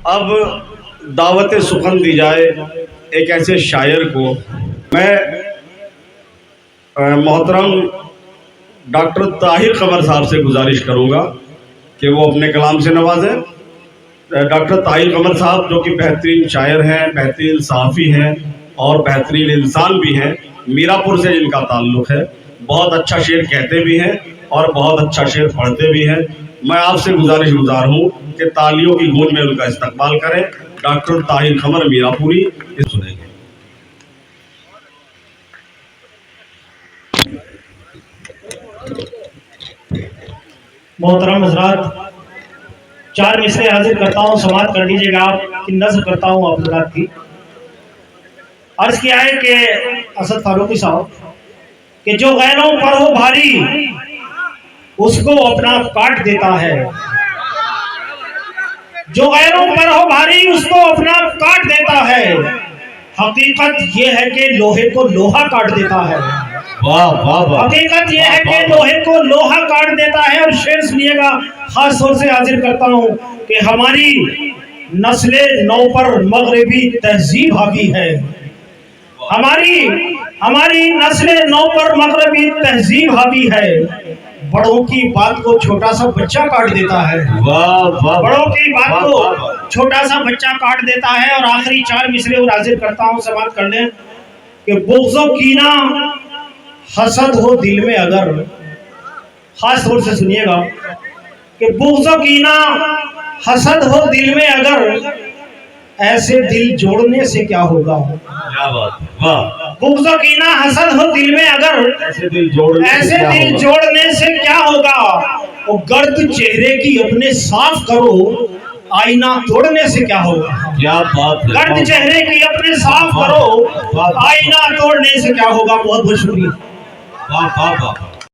اب دعوت سخن دی جائے ایک ایسے شاعر کو. میں محترم ڈاکٹر طاہر قمر صاحب سے گزارش کروں گا کہ وہ اپنے کلام سے نوازیں. ڈاکٹر طاہر قمر صاحب جو کہ بہترین شاعر ہیں، بہترین صحافی ہیں اور بہترین انسان بھی ہیں. میرا پور سے جن کا تعلق ہے، بہت اچھا شعر کہتے بھی ہیں اور بہت اچھا شعر پڑھتے بھی ہیں. میں آپ سے گزارش گزار ہوں کہ تالیوں کی گونج میں ان کا استقبال کریں. ڈاکٹر طاہر قمر میرا پوری سنیں گے. محترم حضرات، 4 مصرے حاضر کرتا ہوں، سماعت کر لیجیے گا. آپ کی نظر کرتا ہوں آپ حضرات کی. عرض کیا ہے کہ اسد فاروقی صاحب کہ جو غیروں پر ہو بھاری اس کو اپنا کاٹ دیتا ہے. جو غیروں پر ہو بھاری اس کو اپنا کاٹ دیتا ہے. حقیقت یہ ہے کہ لوہے کو لوہا کاٹ دیتا ہے. حقیقت یہ ہے کہ لوہے کو لوہا کاٹ دیتا ہے. اور شعر سنیے گا، خاص طور سے حاضر کرتا ہوں کہ ہماری نسل نو پر مغربی تہذیب حاوی ہے. ہماری نسل نو پر مغربی تہذیب حاوی ہے. بڑوں کی بات کو چھوٹا سا بچہ کاٹ دیتا ہے. بڑوں کی بات کو چھوٹا سا بچہ کاٹ دیتا ہے. اور آخری 4 مصرے اور حاضر کرتا ہوں، سماعت کر لیں کہ بغض و کینہ حسد ہو دل میں اگر، خاص طور سے سنیے گا کہ بغض و کینہ حسد ہو دل میں اگر، ایسے دل جوڑنے سے کیا ہوگا. بغض و کینہ حسد ہو دل میں اگر، ایسے دل جوڑنے سے کیا ہوگا. وہ گرد چہرے کی اپنے صاف کرو، آئینہ توڑنے سے کیا ہوگا. گرد چہرے کی اپنے صاف کرو، آئینہ توڑنے سے کیا ہوگا. بہت بہت شکریہ.